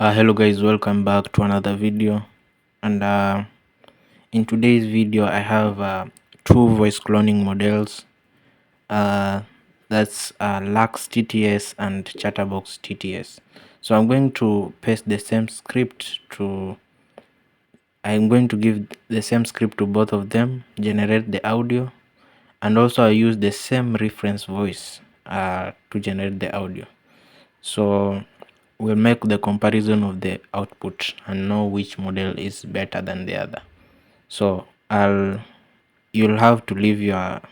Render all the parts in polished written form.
Hello guys, welcome back to another video. And in today's video I have two voice cloning models. uh, that's Lux TTS and Chatterbox TTS. So I'm going to paste the same script to I'm going to give the same script to both of them, generate the audio, and also I use the same reference voice to generate the audio. So we'll make the comparison of the output and know which model is better than the other. So you'll have to leave your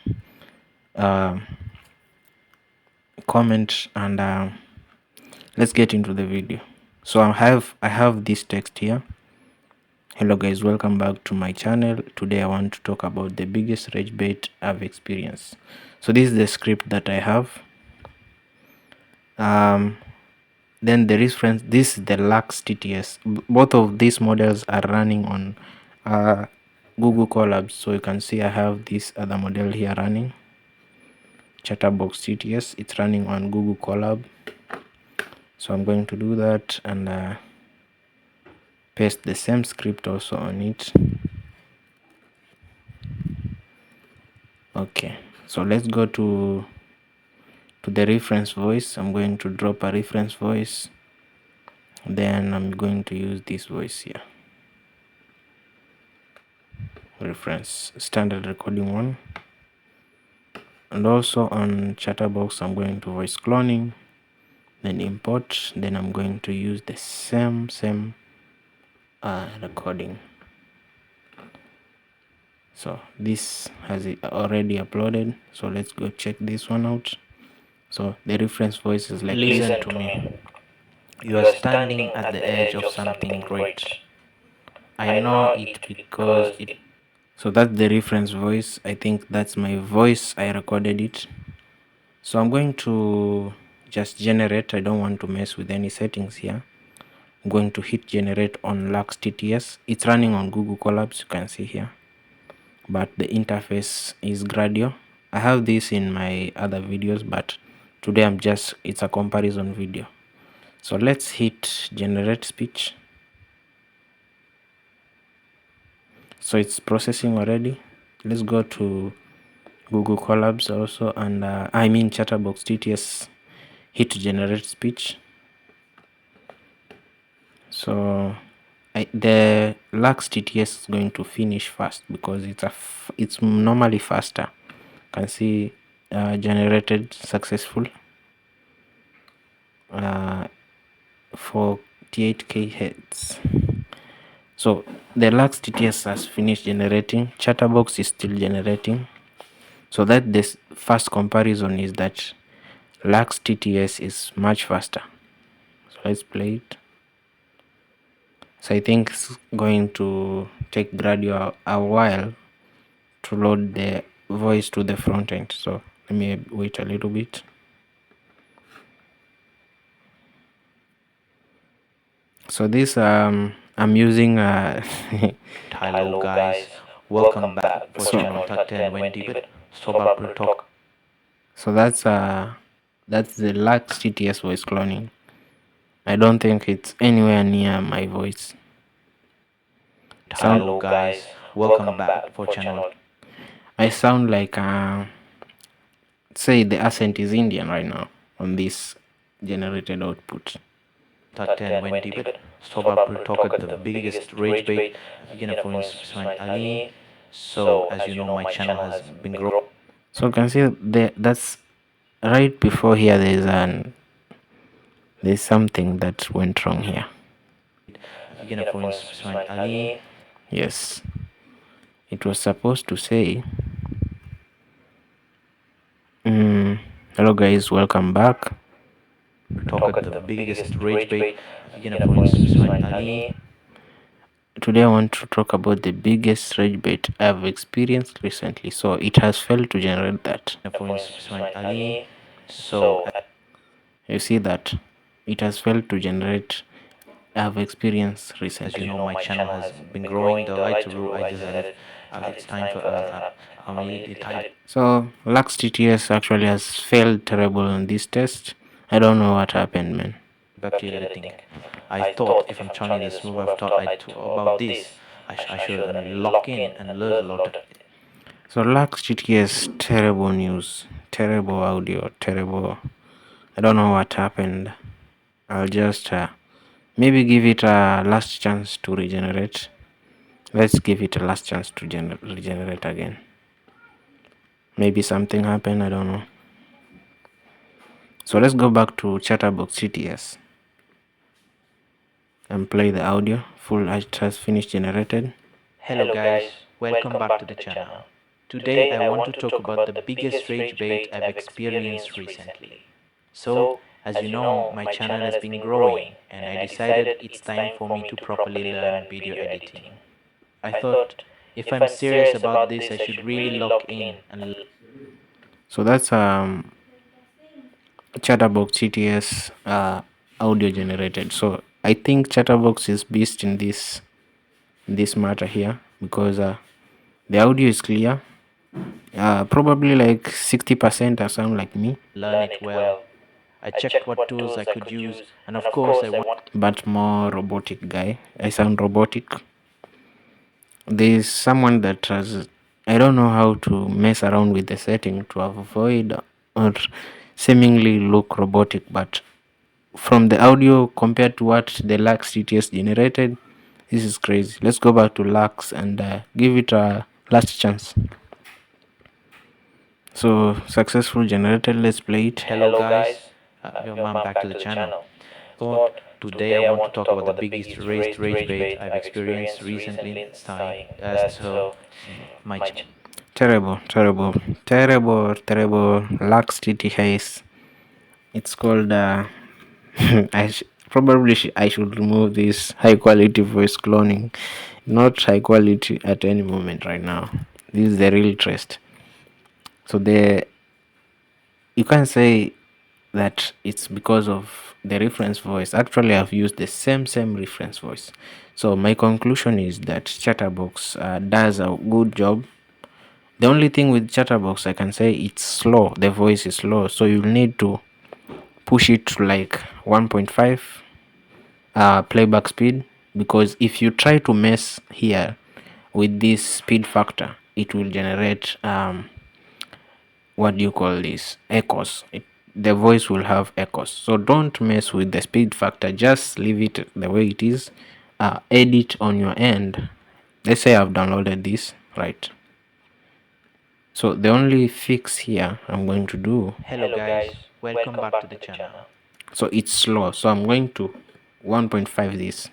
uh, comment, and let's get into the video. So I have this text here. Hello guys, welcome back to my channel. Today I want to talk about the biggest rage bait I've experienced. So this is the script that I have. Then the reference, this is the Lux TTS. Both of these models are running on Google Colab. So you can see I have this other model here running, Chatterbox TTS. It's running on Google Colab. So I'm going to do that and paste the same script also on it. Okay, so let's go to the reference voice. I'm going to drop a reference voice. Then I'm going to use this voice here. Reference standard recording 1. And also on Chatterbox I'm going to voice cloning, then import, then I'm going to use the same recording. So this has it already uploaded, so let's go check this one out. So the reference voice is like, listen to me. You are standing at the edge of something great. I know it because it. So that's the reference voice. I think that's my voice. I recorded it. So I'm going to just generate. I don't want to mess with any settings here. I'm going to hit generate on Lux TTS. It's running on Google Colab, you can see here, but the interface is Gradio. I have this in my other videos, but today it's a comparison video. So let's hit generate speech. So it's processing already. Let's go to Google Colabs also, and I mean Chatterbox TTS. Hit generate speech. So the Lux TTS is going to finish fast because it's normally faster. You can see generated successful 48k hertz. So the Lux TTS has finished generating. Chatterbox is still generating. So that this first comparison is that Lux TTS is much faster. So let's play it. So I think it's going to take Gradio a while to load the voice to the front end. So let me wait a little bit. So this I'm using Hello guys, welcome back for channel Talk 10 when deep sober talk. So that's the Lux TTS voice cloning. I don't think it's anywhere near my voice. Hello guys, welcome back for channel. I sound like say the accent is Indian right now on this generated output. Talk 10 when deep sober talk at the biggest rage bait. Again, for instance, Ali. So as you know, my channel has been growing. So you can see that's right before here. There's something that went wrong here. Again, for instance, Ali. Yes, it was supposed to say hello guys, welcome back. Talk at the biggest rage bait. Again, for instance, Ali. Today I want to talk about the biggest rage bait I've experienced recently. So it has failed to generate that. For instance, Ali. So you see that it has failed to generate I've experienced recently. As you know, my channel has been growing. The light rule I decided it's time for So Lux TTS actually has failed terrible on this test. I don't know what happened, man. back to your editing. I thought if I'm turning this move, I've thought about this. I should lock in and learn a lot. So Lux TTS, terrible news, terrible audio, terrible. I don't know what happened. I'll just maybe give it a last chance to regenerate. Let's give it a last chance to regenerate again. Maybe something happened, I don't know. So let's go back to Chatterbox TTS and play the audio. Full it has finished generated. Hello guys, welcome back to the channel. Today I want to talk about the biggest rage bait I've experienced recently. So, as you know, my channel has been growing and I decided it's time for me to properly learn video editing. I thought if I'm serious about this, I should really lock in and So that's Chatterbox TTS audio generated. So I think Chatterbox is beast in this matter here because the audio is clear. Probably like 60% or sound like me, learn it well. I checked what tools I could use, and of course I want but more robotic guy. I sound robotic. There's someone that has, I don't know how to mess around with the setting to avoid or seemingly look robotic, but from the audio compared to what the Lux TTS generated, this is crazy. Let's go back to Lux and give it a last chance. So successful generated. Let's play it. hello guys, welcome back to the channel. Thought today I want to talk about the biggest rage bait I've experienced recently. So my Terrible, terrible, terrible, terrible. Lux TTS. It's called. I should remove this high quality voice cloning. Not high quality at any moment right now. This is the real test. So you can say that it's because of the reference voice. Actually, I've used the same reference voice. So my conclusion is that Chatterbox does a good job. The only thing with Chatterbox, I can say it's slow. The voice is slow, so you'll need to push it to like 1.5 playback speed, because if you try to mess here with this speed factor, it will generate what do you call this, echoes. The voice will have echoes, so don't mess with the speed factor. Just leave it the way it is. Edit on your end. Let's say I've downloaded this, right? So the only fix here I'm going to do, hello guys, welcome back to the channel. so it's slow, so I'm going to 1.5 this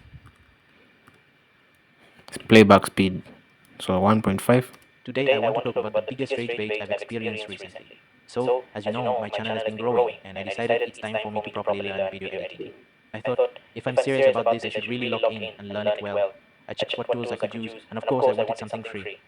playback speed. So 1.5. Today I want to talk about the biggest rage bait I've experienced recently. So, as you know, my channel has been growing and I decided it's time for me to properly learn video editing. I thought if I'm serious about this, I should really lock in and learn it well. I checked what tools I could use, and of course I wanted something free.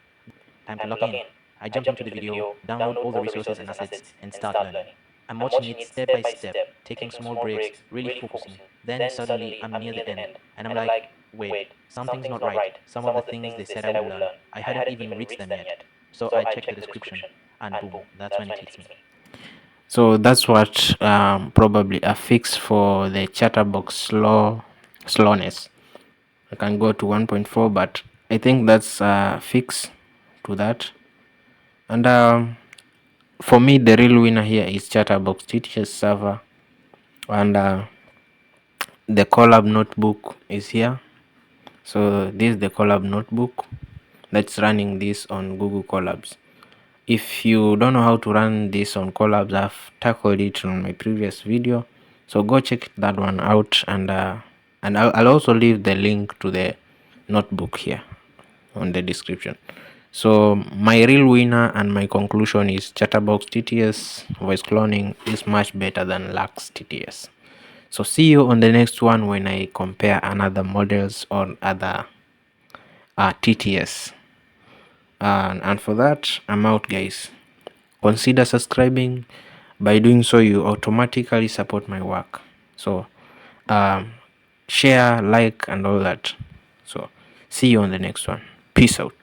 Time to lock in. I jumped into the video, download all the resources and assets, and start learning. I'm watching it step by step, taking small breaks, really focusing. Then suddenly I'm near the end, and I'm like, wait, something's not right. Some of the things they said I would learn, I hadn't even reached them yet. So I checked the description, and boom, that's when it hits me. So that's what probably a fix for the Chatterbox slowness. I can go to 1.4, but I think that's a fix to that. And for me, the real winner here is Chatterbox TTS Server, and the Colab notebook is here. So this is the Colab notebook that's running this on Google Colabs. If you don't know how to run this on Colabs, I've tackled it on my previous video, so go check that one out. And I'll also leave the link to the notebook here on the description. So my real winner and my conclusion is Chatterbox TTS voice cloning is much better than Lux TTS. So see you on the next one when I compare another models or other TTS. And for that, I'm out, guys. Consider subscribing. By doing so, you automatically support my work. So share, like, and all that. So see you on the next one. Peace out.